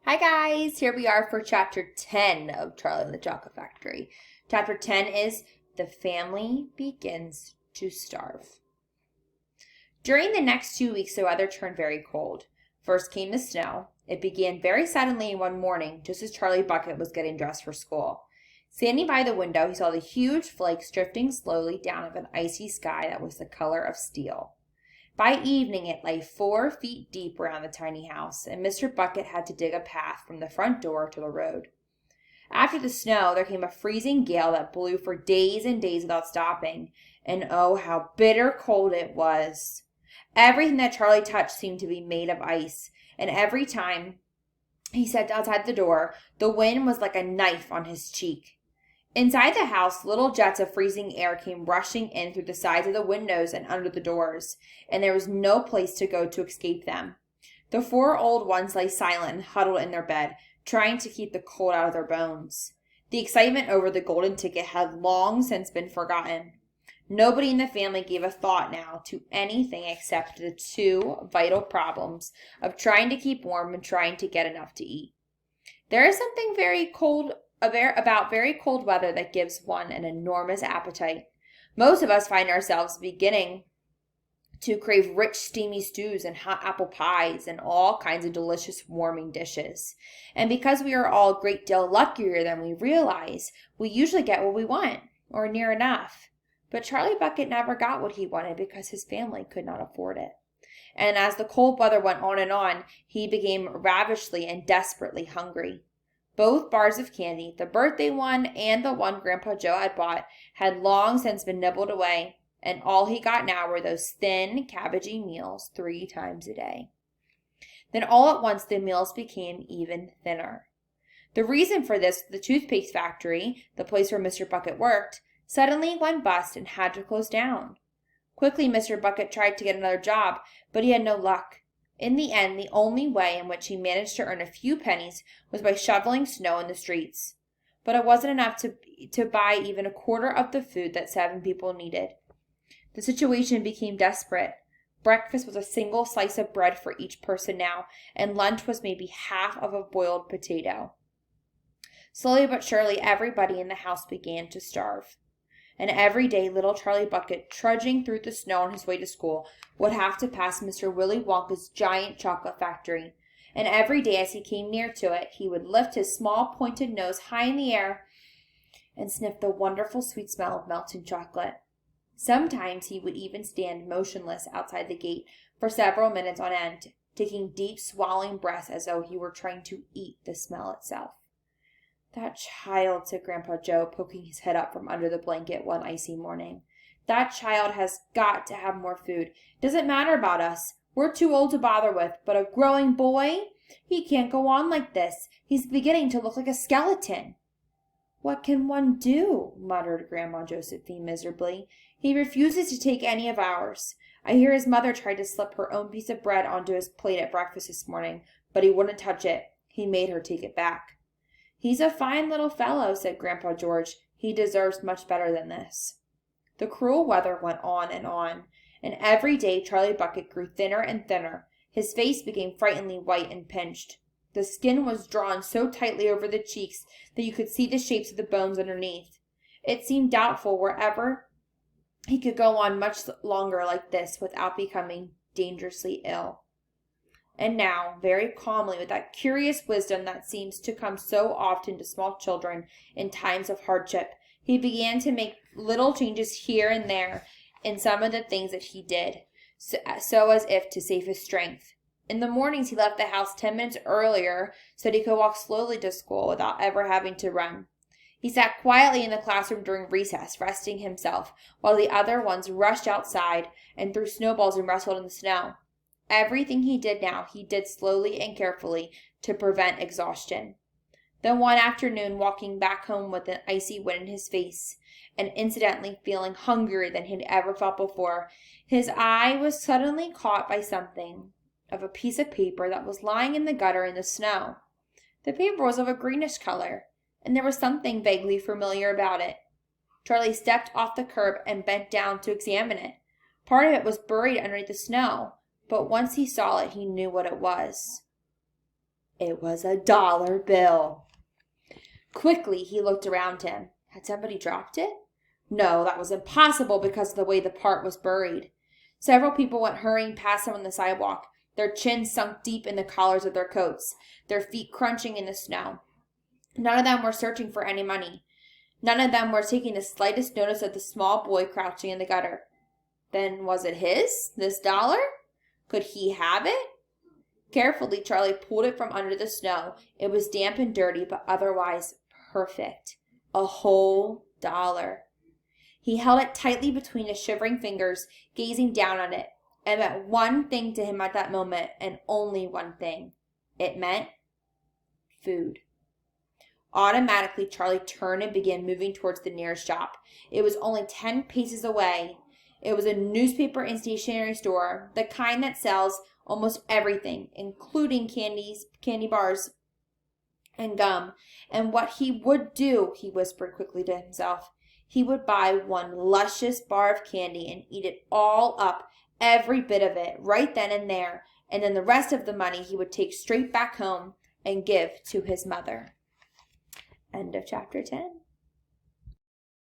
Hi guys, here we are for chapter 10 of Charlie and the Chocolate Factory. Chapter 10 is The Family Begins to Starve. During the next 2 weeks, the weather turned very cold. First came the snow. It began very suddenly one morning, just as Charlie Bucket was getting dressed for school. Standing by the window, he saw the huge flakes drifting slowly down of an icy sky that was the color of steel. By evening, it lay 4 feet deep around the tiny house, and Mr. Bucket had to dig a path from the front door to the road. After the snow, there came a freezing gale that blew for days and days without stopping, and oh, how bitter cold it was. Everything that Charlie touched seemed to be made of ice, and every time he stepped outside the door, the wind was like a knife on his cheek. Inside the house, little jets of freezing air came rushing in through the sides of the windows and under the doors, and there was no place to go to escape them. The 4 old ones lay silent and huddled in their bed, trying to keep the cold out of their bones. The excitement over the golden ticket had long since been forgotten. Nobody in the family gave a thought now to anything except the 2 vital problems of trying to keep warm and trying to get enough to eat. There is something about very cold weather that gives one an enormous appetite. Most of us find ourselves beginning to crave rich, steamy stews and hot apple pies and all kinds of delicious warming dishes. And because we are all a great deal luckier than we realize, we usually get what we want, or near enough. But Charlie Bucket never got what he wanted because his family could not afford it. And as the cold weather went on, he became ravishingly and desperately hungry. Both bars of candy, the birthday one and the one Grandpa Joe had bought, had long since been nibbled away, and all he got now were those thin, cabbagey meals 3 times a day. Then all at once the meals became even thinner. The reason for this, the toothpaste factory, the place where Mr. Bucket worked, suddenly went bust and had to close down. Quickly Mr. Bucket tried to get another job, but he had no luck. In the end, the only way in which he managed to earn a few pennies was by shoveling snow in the streets. But it wasn't enough to buy even a quarter of the food that 7 people needed. The situation became desperate. Breakfast was a single slice of bread for each person now, and lunch was maybe half of a boiled potato. Slowly but surely, everybody in the house began to starve. And every day little Charlie Bucket, trudging through the snow on his way to school, would have to pass Mr. Willy Wonka's giant chocolate factory. And every day as he came near to it, he would lift his small pointed nose high in the air and sniff the wonderful sweet smell of melting chocolate. Sometimes he would even stand motionless outside the gate for several minutes on end, taking deep swallowing breaths as though he were trying to eat the smell itself. "That child," said Grandpa Joe, poking his head up from under the blanket one icy morning. "That child has got to have more food. It doesn't matter about us. We're too old to bother with. But a growing boy? He can't go on like this. He's beginning to look like a skeleton." "What can one do?" muttered Grandma Josephine miserably. "He refuses to take any of ours. I hear his mother tried to slip her own piece of bread onto his plate at breakfast this morning, but he wouldn't touch it. He made her take it back." "He's a fine little fellow," said Grandpa George. "He deserves much better than this." The cruel weather went on, and every day Charlie Bucket grew thinner and thinner. His face became frighteningly white and pinched. The skin was drawn so tightly over the cheeks that you could see the shapes of the bones underneath. It seemed doubtful wherever he could go on much longer like this without becoming dangerously ill. And now, very calmly, with that curious wisdom that seems to come so often to small children in times of hardship, he began to make little changes here and there in some of the things that he did, so as if to save his strength. In the mornings, he left the house 10 minutes earlier so that he could walk slowly to school without ever having to run. He sat quietly in the classroom during recess, resting himself, while the other ones rushed outside and threw snowballs and wrestled in the snow. Everything he did now, he did slowly and carefully to prevent exhaustion. Then one afternoon, walking back home with an icy wind in his face, and incidentally feeling hungrier than he'd ever felt before, his eye was suddenly caught by something of a piece of paper that was lying in the gutter in the snow. The paper was of a greenish color, and there was something vaguely familiar about it. Charlie stepped off the curb and bent down to examine it. Part of it was buried underneath the snow, but once he saw it, he knew what it was. It was a dollar bill. Quickly, he looked around him. Had somebody dropped it? No, that was impossible because of the way the part was buried. Several people went hurrying past him on the sidewalk, their chins sunk deep in the collars of their coats, their feet crunching in the snow. None of them were searching for any money. None of them were taking the slightest notice of the small boy crouching in the gutter. Then was it his, this dollar? Could he have it? Carefully, Charlie pulled it from under the snow. It was damp and dirty, but otherwise perfect. A whole dollar. He held it tightly between his shivering fingers, gazing down on it. It meant one thing to him at that moment, and only one thing. It meant food. Automatically, Charlie turned and began moving towards the nearest shop. It was only 10 paces away. It was a newspaper and stationery store, the kind that sells almost everything, including candy bars, and gum. And what he would do, he whispered quickly to himself, he would buy one luscious bar of candy and eat it all up, every bit of it, right then and there. And then the rest of the money he would take straight back home and give to his mother. End of chapter 10.